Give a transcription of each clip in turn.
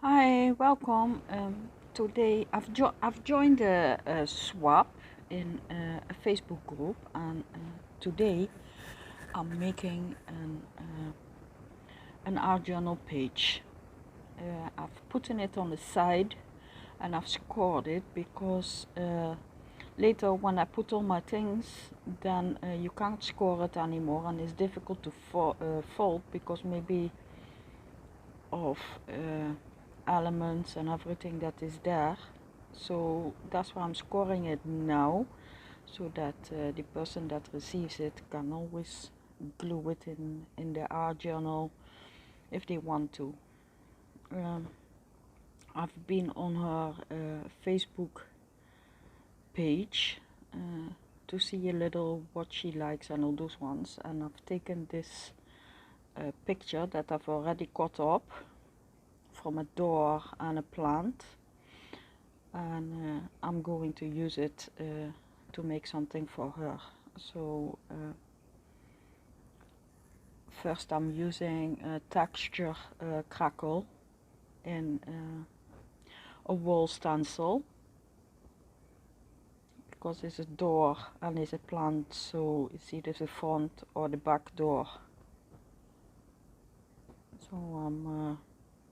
Hi, welcome. Today I've joined a swap in a Facebook group, and today I'm making an art journal page. I've put it on the side, and I've scored it because later when I put all my things, then you can't score it anymore, and it's difficult to fold because maybe of elements and everything that is there. So that's why I'm scoring it now, so that the person that receives it can always glue it in their art journal if they want to. I've been on her Facebook page to see a little what she likes and all those ones, and I've taken this picture that I've already cut up from a door and a plant, and I'm going to use it to make something for her. So first I'm using a texture crackle in a wall stencil, because it's a door and it's a plant, so it's either the front or the back door. So I'm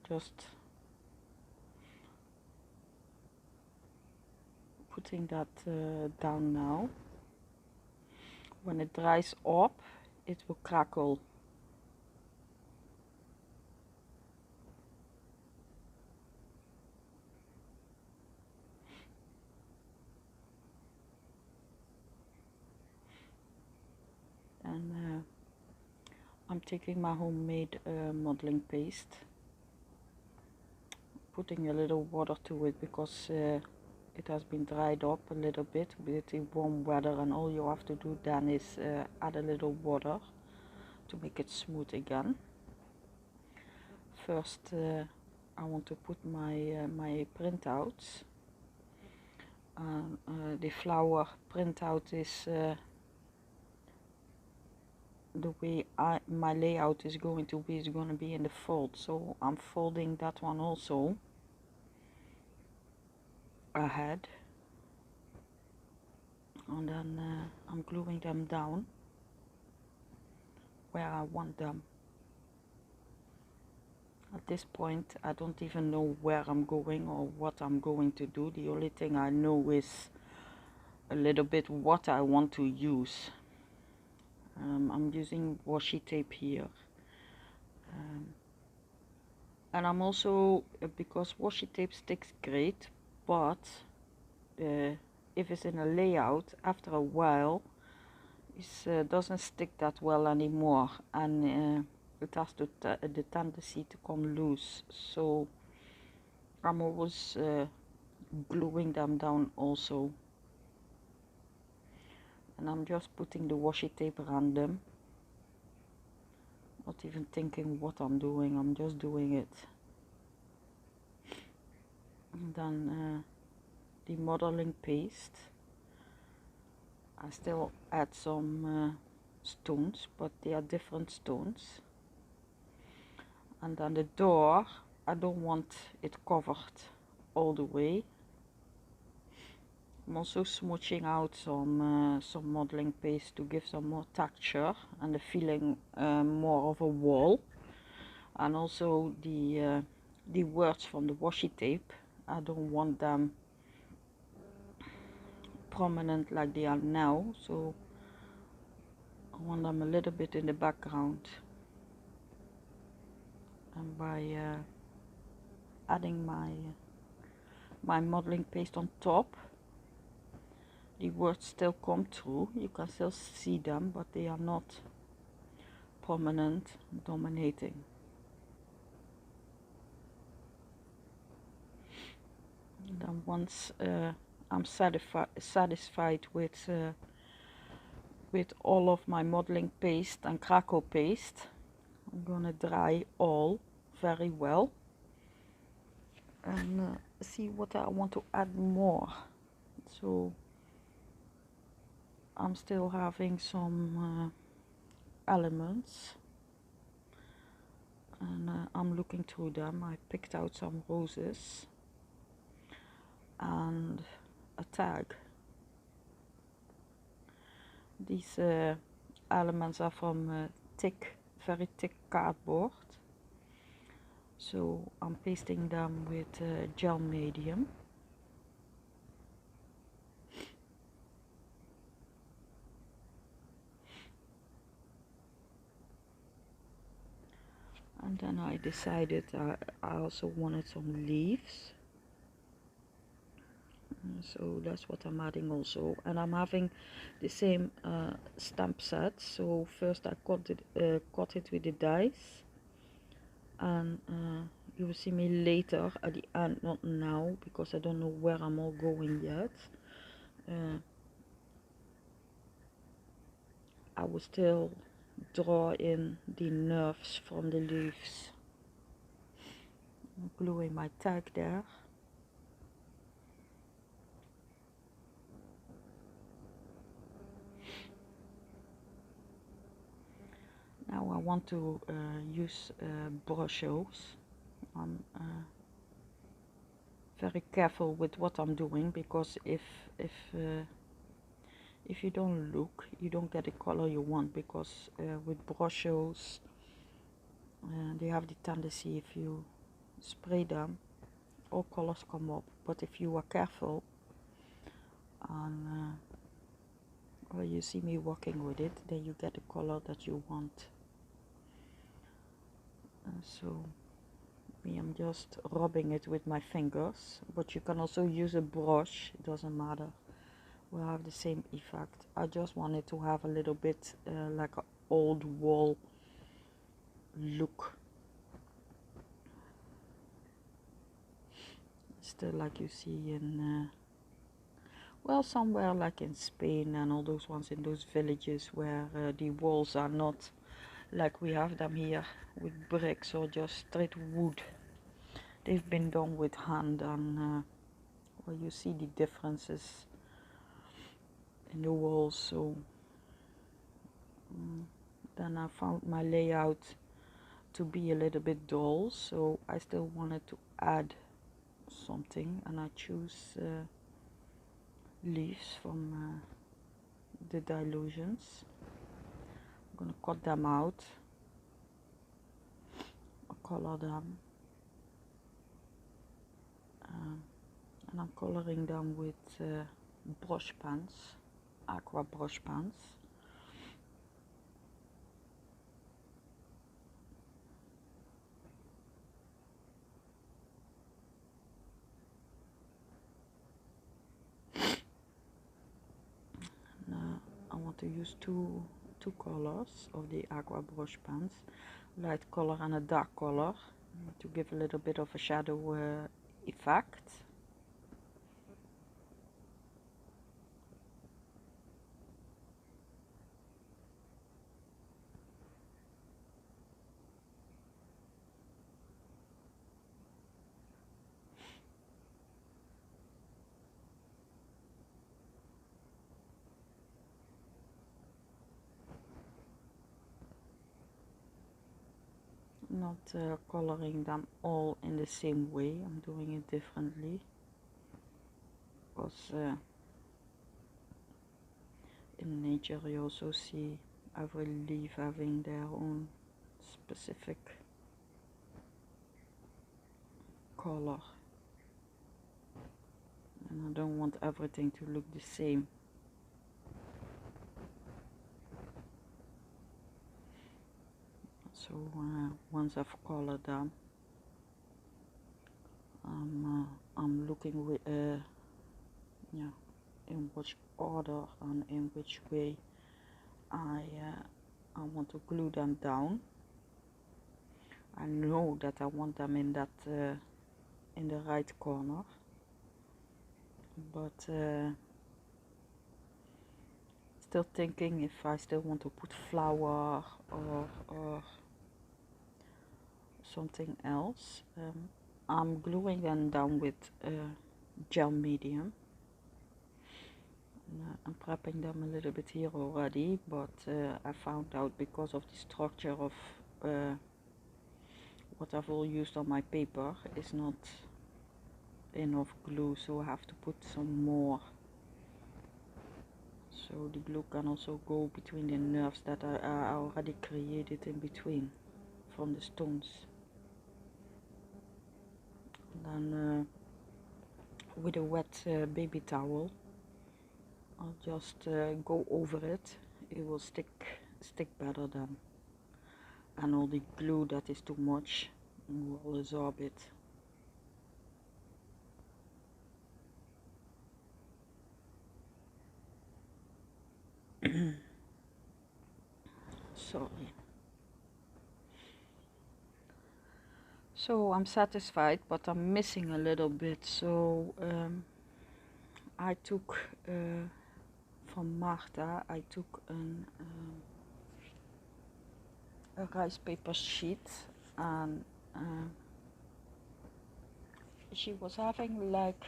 just putting that down now. When it dries up, it will crackle. And I'm taking my homemade modeling paste, putting a little water to it because it has been dried up a little bit with the warm weather, and all you have to do then is add a little water to make it smooth again. First I want to put my printouts. The flower printout is the way my layout is going to be in the fold, so I'm folding that one also ahead, and then I'm gluing them down where I want them. At this point I don't even know where I'm going or what I'm going to do. The only thing I know is a little bit what I want to use. I'm using washi tape here, and I'm also, because washi tape sticks great, but if it's in a layout, after a while it doesn't stick that well anymore, and it has the tendency to come loose, so I'm always gluing them down also. And I'm just putting the washi tape around them, not even thinking what I'm doing, I'm just doing it. And then the modeling paste, I still add some stones, but they are different stones. And then the door, I don't want it covered all the way. I'm also smooching out some modeling paste to give some more texture and the feeling more of a wall. And also the words from the washi tape, I don't want them prominent like they are now, so I want them a little bit in the background. And by adding my modeling paste on top, the words still come through, you can still see them, but they are not prominent, dominating. And then once I'm satisfied with all of my modeling paste and crackle paste, I'm gonna dry all very well and see what I want to add more. So I'm still having some elements, and I'm looking through them. I picked out some roses and a tag. These elements are from very thick cardboard, so I'm pasting them with gel medium. And then I decided I also wanted some leaves, so that's what I'm adding also. And I'm having the same stamp set. So first I cut it with the dies, and you will see me later at the end, not now, because I don't know where I'm all going yet. I will still draw in the nerves from the leaves. I'm gluing my tag there. Now I want to use brushos. I'm very careful with what I'm doing, because if you don't look, you don't get the color you want, because with brushos they have the tendency, if you spray them, all colors come up. But if you are careful and well, you see me working with it, then you get the color that you want. So I'm just rubbing it with my fingers, but you can also use a brush, it doesn't matter, will have the same effect. I just wanted to have a little bit like an old wall look, still like you see in well, somewhere like in Spain and all those ones, in those villages where the walls are not like we have them here with bricks or just straight wood. They've been done with hand, and well, you see the differences in the walls. So then I found my layout to be a little bit dull, so I still wanted to add something, and I choose leaves from the dylusions. I'm gonna cut them out, color them, and I'm coloring them with brush pens, Aqua brush pens. And, I want to use two colors of the Aqua brush pens, light color and a dark color, to give a little bit of a shadow effect. Not coloring them all in the same way, I'm doing it differently, because in nature you also see every leaf having their own specific color, and I don't want everything to look the same. So once I've colored them, I'm looking with yeah, in which order and in which way I want to glue them down. I know that I want them in that in the right corner, but still thinking if I still want to put flower or something else. I'm gluing them down with gel medium. I'm prepping them a little bit here already, but I found out, because of the structure of what I've all used on my paper is not enough glue, so I have to put some more, so the glue can also go between the nerves that I already created in between from the stones. And then with a wet baby towel, I'll just go over it. It will stick better then, and all the glue that is too much will absorb it. Sorry. So I'm satisfied, but I'm missing a little bit. So I took from Marta, I took a rice paper sheet, and she was having like,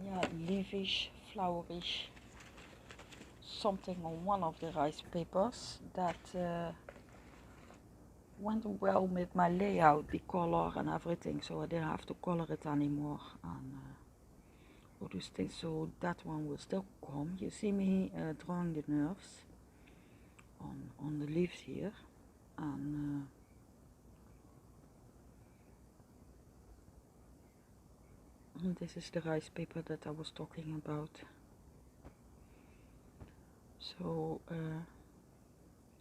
yeah, leafish, flowerish something on one of the rice papers that went well with my layout, the color and everything, so I didn't have to color it anymore. And all those things, so that one will still come. You see me drawing the nerves on the leaves here, and this is the rice paper that I was talking about. So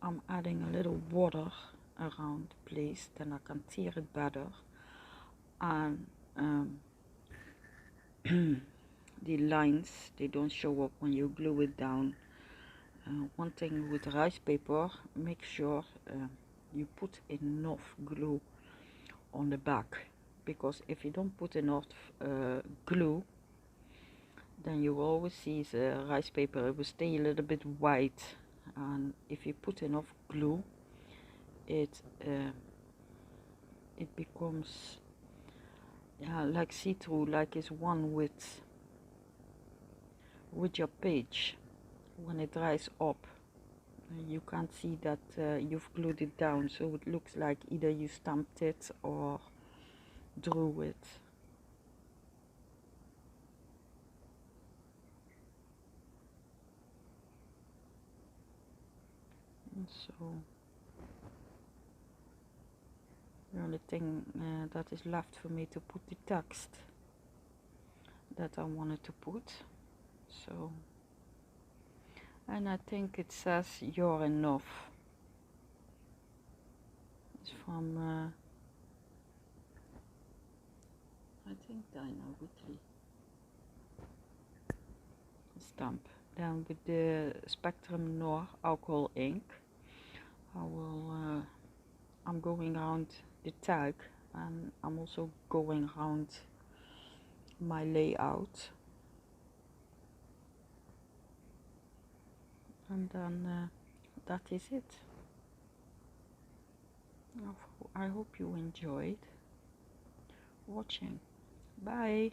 I'm adding a little water around the place, then I can tear it better. And the lines, they don't show up when you glue it down. One thing with rice paper, make sure you put enough glue on the back, because if you don't put enough glue, then you will always see the rice paper, it will stay a little bit white. And if you put enough glue, it becomes, yeah, like see-through, like it's one with your page. When it dries up, you can't see that you've glued it down, so it looks like either you stamped it or drew it. And so the only thing that is left for me to put the text that I wanted to put. So, and I think it says "You're enough." It's from I think Dino Weekly stamp. Then with the Spectrum Noir alcohol ink, I'm going around the tag, and I'm also going around my layout, and then that is it. I hope you enjoyed watching. Bye.